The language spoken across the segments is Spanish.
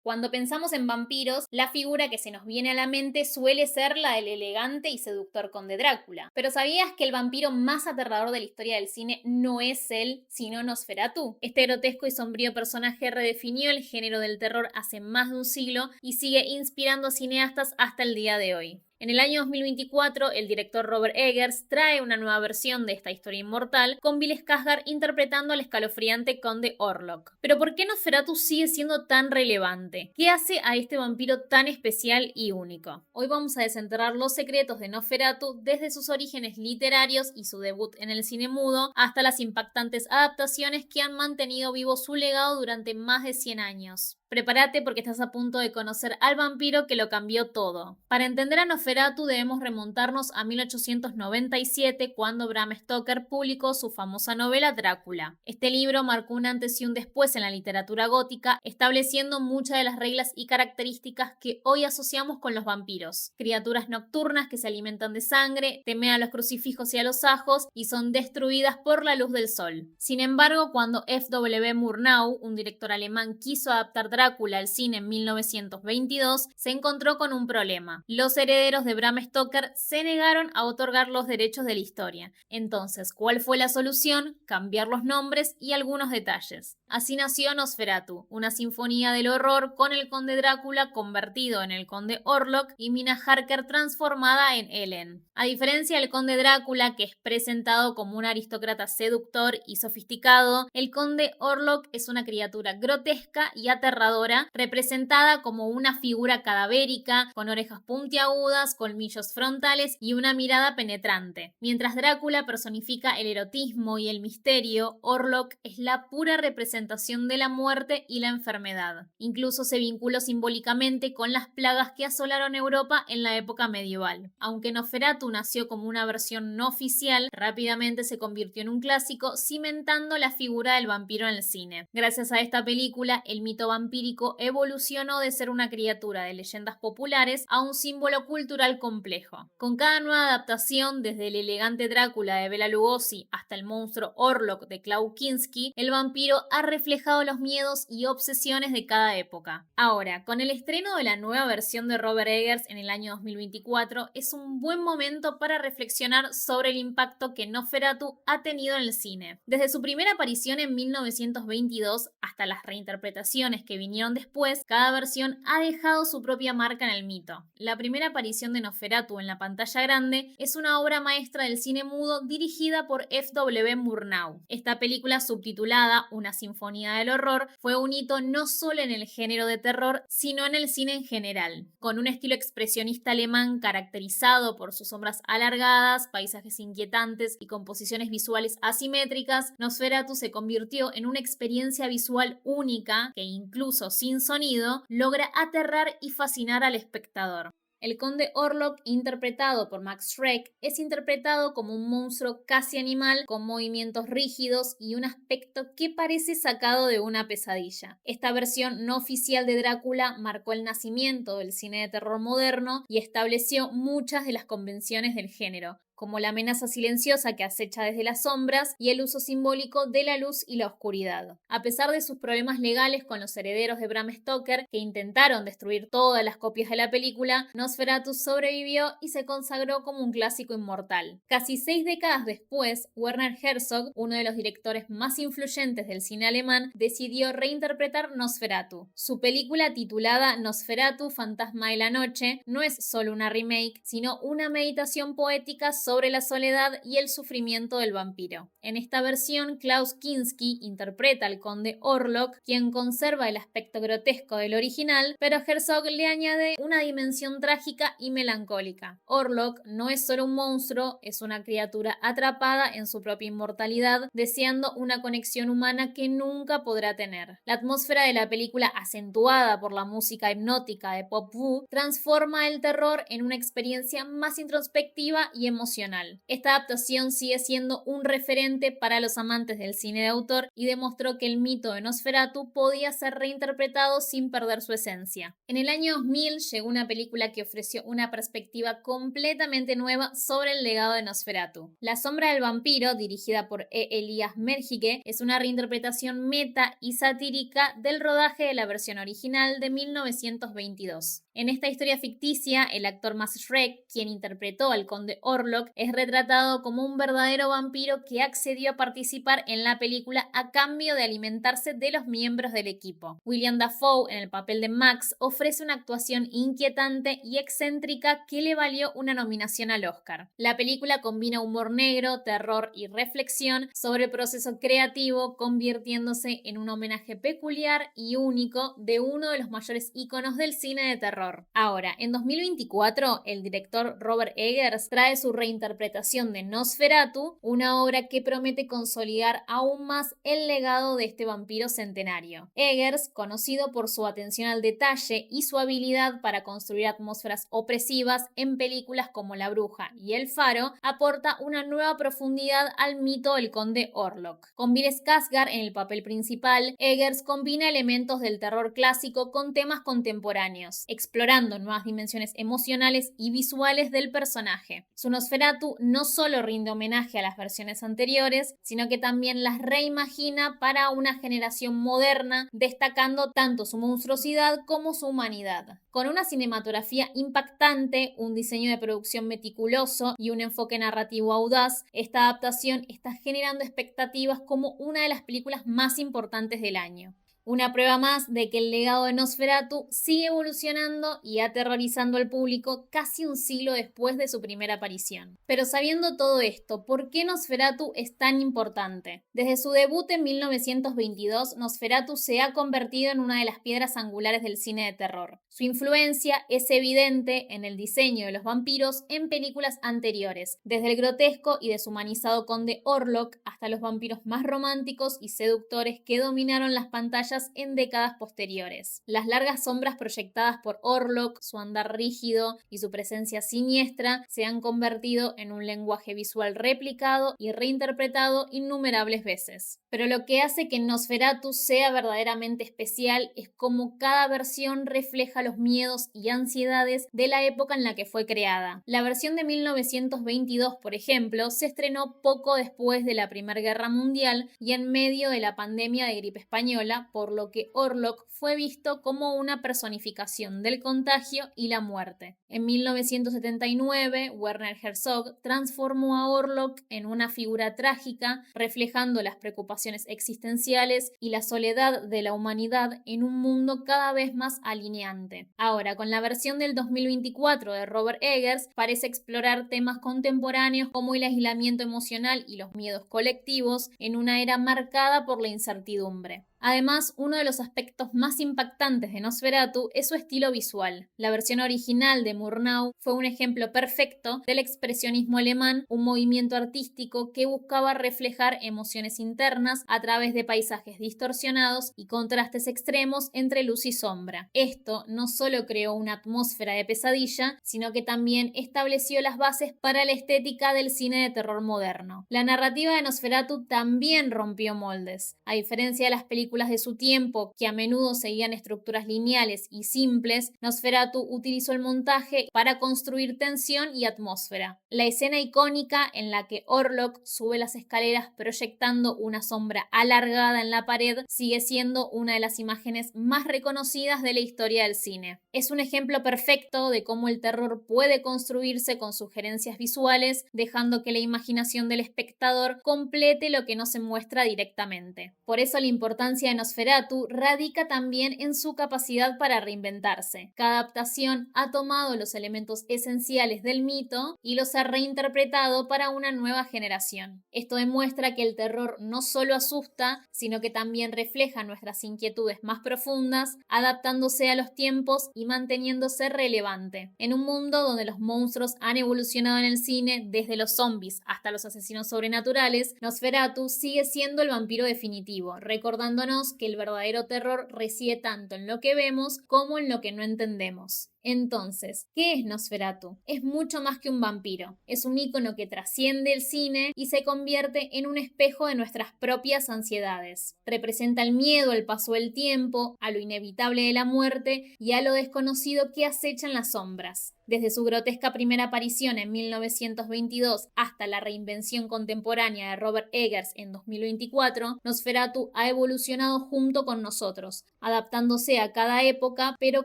Cuando pensamos en vampiros, la figura que se nos viene a la mente suele ser la del elegante y seductor conde Drácula. Pero ¿sabías que el vampiro más aterrador de la historia del cine no es él, sino Nosferatu? Este grotesco y sombrío personaje redefinió el género del terror hace más de un siglo y sigue inspirando a cineastas hasta el día de hoy. En el año 2024, el director Robert Eggers trae una nueva versión de esta historia inmortal, con Bill Skarsgård interpretando al escalofriante conde Orlok. Pero ¿por qué Nosferatu sigue siendo tan relevante? ¿Qué hace a este vampiro tan especial y único? Hoy vamos a desenterrar los secretos de Nosferatu desde sus orígenes literarios y su debut en el cine mudo hasta las impactantes adaptaciones que han mantenido vivo su legado durante más de 100 años. Prepárate porque estás a punto de conocer al vampiro que lo cambió todo. Para entender a Nosferatu debemos remontarnos a 1897, cuando Bram Stoker publicó su famosa novela Drácula. Este libro marcó un antes y un después en la literatura gótica, estableciendo muchas de las reglas y características que hoy asociamos con los vampiros. Criaturas nocturnas que se alimentan de sangre, temen a los crucifijos y a los ajos y son destruidas por la luz del sol. Sin embargo, cuando F. W. Murnau, un director alemán, quiso adaptar Drácula al cine en 1922, se encontró con un problema. Los herederos de Bram Stoker se negaron a otorgar los derechos de la historia. Entonces, ¿cuál fue la solución? Cambiar los nombres y algunos detalles. Así nació Nosferatu, una sinfonía del horror con el conde Drácula convertido en el conde Orlok y Mina Harker transformada en Ellen. A diferencia del conde Drácula, que es presentado como un aristócrata seductor y sofisticado, el conde Orlok es una criatura grotesca y aterradora, representada como una figura cadavérica, con orejas puntiagudas, colmillos frontales y una mirada penetrante. Mientras Drácula personifica el erotismo y el misterio, Orlok es la pura representación de la muerte y la enfermedad. Incluso se vinculó simbólicamente con las plagas que asolaron Europa en la época medieval. Aunque Nosferatu nació como una versión no oficial, rápidamente se convirtió en un clásico, cimentando la figura del vampiro en el cine. Gracias a esta película, el mito vampírico evolucionó de ser una criatura de leyendas populares a un símbolo cultural complejo. Con cada nueva adaptación, desde el elegante Drácula de Bela Lugosi hasta el monstruo Orlok de Klaus Kinski, el vampiro ha reflejado los miedos y obsesiones de cada época. Ahora, con el estreno de la nueva versión de Robert Eggers en el año 2024, es un buen momento para reflexionar sobre el impacto que Nosferatu ha tenido en el cine. Desde su primera aparición en 1922 hasta las reinterpretaciones que vinieron después, cada versión ha dejado su propia marca en el mito. La primera aparición de Nosferatu en la pantalla grande es una obra maestra del cine mudo dirigida por F. W. Murnau. Esta película, subtitulada Una sinfonía del horror, fue un hito no solo en el género de terror, sino en el cine en general. Con un estilo expresionista alemán caracterizado por sus sombras alargadas, paisajes inquietantes y composiciones visuales asimétricas, Nosferatu se convirtió en una experiencia visual única que, incluso sin sonido, logra aterrar y fascinar al espectador. El conde Orlok, interpretado por Max Schreck, es interpretado como un monstruo casi animal con movimientos rígidos y un aspecto que parece sacado de una pesadilla. Esta versión no oficial de Drácula marcó el nacimiento del cine de terror moderno y estableció muchas de las convenciones del género, como la amenaza silenciosa que acecha desde las sombras y el uso simbólico de la luz y la oscuridad. A pesar de sus problemas legales con los herederos de Bram Stoker, que intentaron destruir todas las copias de la película, Nosferatu sobrevivió y se consagró como un clásico inmortal. Casi 6 décadas después, Werner Herzog, uno de los directores más influyentes del cine alemán, decidió reinterpretar Nosferatu. Su película, titulada Nosferatu, Fantasma de la Noche, no es solo una remake, sino una meditación poética sobre la soledad y el sufrimiento del vampiro. En esta versión, Klaus Kinski interpreta al conde Orlok, quien conserva el aspecto grotesco del original, pero Herzog le añade una dimensión trágica y melancólica. Orlok no es solo un monstruo, es una criatura atrapada en su propia inmortalidad, deseando una conexión humana que nunca podrá tener. La atmósfera de la película, acentuada por la música hipnótica de Pop Wu, transforma el terror en una experiencia más introspectiva y emocional. emocional. Esta adaptación sigue siendo un referente para los amantes del cine de autor y demostró que el mito de Nosferatu podía ser reinterpretado sin perder su esencia. En el año 2000 llegó una película que ofreció una perspectiva completamente nueva sobre el legado de Nosferatu. La sombra del vampiro, dirigida por Elias Merhige, es una reinterpretación meta y satírica del rodaje de la versión original de 1922. En esta historia ficticia, el actor Max Schreck, quien interpretó al conde Orlok, es retratado como un verdadero vampiro que accedió a participar en la película a cambio de alimentarse de los miembros del equipo. William Dafoe, en el papel de Max, ofrece una actuación inquietante y excéntrica que le valió una nominación al Oscar. La película combina humor negro, terror y reflexión sobre el proceso creativo, convirtiéndose en un homenaje peculiar y único de uno de los mayores íconos del cine de terror. Ahora, en 2024, el director Robert Eggers trae su reinterpretación de Nosferatu, una obra que promete consolidar aún más el legado de este vampiro centenario. Eggers, conocido por su atención al detalle y su habilidad para construir atmósferas opresivas en películas como La Bruja y El Faro, aporta una nueva profundidad al mito del conde Orlok. Con Bill Skarsgård en el papel principal, Eggers combina elementos del terror clásico con temas contemporáneos, explorando nuevas dimensiones emocionales y visuales del personaje. Su Nosferatu no solo rinde homenaje a las versiones anteriores, sino que también las reimagina para una generación moderna, destacando tanto su monstruosidad como su humanidad. Con una cinematografía impactante, un diseño de producción meticuloso y un enfoque narrativo audaz, esta adaptación está generando expectativas como una de las películas más importantes del año. Una prueba más de que el legado de Nosferatu sigue evolucionando y aterrorizando al público casi un siglo después de su primera aparición. Pero sabiendo todo esto, ¿por qué Nosferatu es tan importante? Desde su debut en 1922, Nosferatu se ha convertido en una de las piedras angulares del cine de terror. Su influencia es evidente en el diseño de los vampiros en películas anteriores, desde el grotesco y deshumanizado conde Orlok hasta los vampiros más románticos y seductores que dominaron las pantallas en décadas posteriores. Las largas sombras proyectadas por Orlok, su andar rígido y su presencia siniestra se han convertido en un lenguaje visual replicado y reinterpretado innumerables veces. Pero lo que hace que Nosferatu sea verdaderamente especial es cómo cada versión refleja los miedos y ansiedades de la época en la que fue creada. La versión de 1922, por ejemplo, se estrenó poco después de la Primera Guerra Mundial y en medio de la pandemia de gripe española, por lo que Orlok fue visto como una personificación del contagio y la muerte. En 1979, Werner Herzog transformó a Orlok en una figura trágica, reflejando las preocupaciones existenciales y la soledad de la humanidad en un mundo cada vez más alineante. Ahora, con la versión del 2024 de Robert Eggers, parece explorar temas contemporáneos como el aislamiento emocional y los miedos colectivos en una era marcada por la incertidumbre. Además, uno de los aspectos más impactantes de Nosferatu es su estilo visual. La versión original de Murnau fue un ejemplo perfecto del expresionismo alemán, un movimiento artístico que buscaba reflejar emociones internas a través de paisajes distorsionados y contrastes extremos entre luz y sombra. Esto no solo creó una atmósfera de pesadilla, sino que también estableció las bases para la estética del cine de terror moderno. La narrativa de Nosferatu también rompió moldes. A diferencia de las películas de su tiempo, que a menudo seguían estructuras lineales y simples, Nosferatu utilizó el montaje para construir tensión y atmósfera. La escena icónica en la que Orlok sube las escaleras proyectando una sombra alargada en la pared sigue siendo una de las imágenes más reconocidas de la historia del cine. Es un ejemplo perfecto de cómo el terror puede construirse con sugerencias visuales, dejando que la imaginación del espectador complete lo que no se muestra directamente. Por eso la importancia de Nosferatu radica también en su capacidad para reinventarse. Cada adaptación ha tomado los elementos esenciales del mito y los ha reinterpretado para una nueva generación. Esto demuestra que el terror no solo asusta, sino que también refleja nuestras inquietudes más profundas, adaptándose a los tiempos y manteniéndose relevante. En un mundo donde los monstruos han evolucionado en el cine, desde los zombies hasta los asesinos sobrenaturales, Nosferatu sigue siendo el vampiro definitivo, recordándonos que el verdadero terror reside tanto en lo que vemos como en lo que no entendemos. Entonces, ¿qué es Nosferatu? Es mucho más que un vampiro. Es un ícono que trasciende el cine y se convierte en un espejo de nuestras propias ansiedades. Representa el miedo al paso del tiempo, a lo inevitable de la muerte y a lo desconocido que acecha en las sombras. Desde su grotesca primera aparición en 1922 hasta la reinvención contemporánea de Robert Eggers en 2024, Nosferatu ha evolucionado junto con nosotros, adaptándose a cada época pero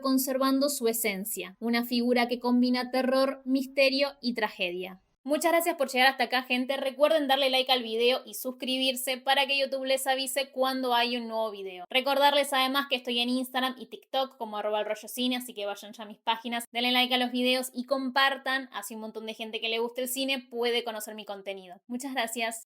conservando su esencia, una figura que combina terror, misterio y tragedia. Muchas gracias por llegar hasta acá, gente. Recuerden darle like al video y suscribirse para que YouTube les avise cuando hay un nuevo video. Recordarles además que estoy en Instagram y TikTok como @elrollocine, así que vayan ya a mis páginas, denle like a los videos y compartan, así un montón de gente que le guste el cine puede conocer mi contenido. Muchas gracias.